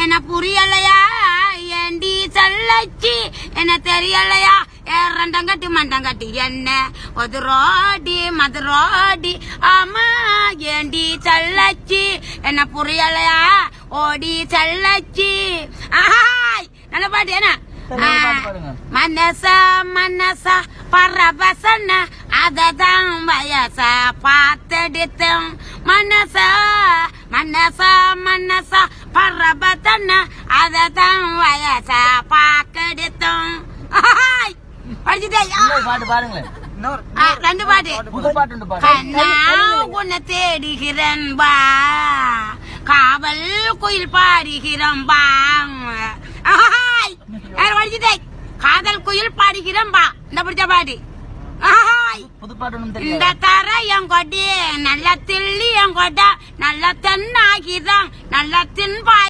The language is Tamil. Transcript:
என்ன புரியலையா ஏண்டி சல்லச்சி என்ன தெரியலையா ரெண்டங்கட்டி மண்டங்கட்டி என்ன ஒரு ரோடி மதுரோடி ஆமா ஏண்டி சல்லச்சி என்ன புரியலையா ஓடி சல்லச்சி ஆஹாய் நல்ல பாட்டு என்ன மனசா மனசா பரவசன அததான் வயச பார்த்தெடுத்தோம் மனசா மனசா மனசா பரவசன அததான் வயச பாக்கெடுத்தோம் பாட்டு பாருங்களேன் ரெண்டு பாட்டு புது பாட்டு உன்னை தேடுகிறேன் பா காவல் குயில் பாடுகிறோம் பா காதல் குயில் பாடுகிறோம் பா இந்த பிடிச்ச பாடு புது பாட்டு இந்த தர என் கொடி நல்ல தில்லி என் கொட நல்ல தென்னாகிறான் நல்ல தின்பா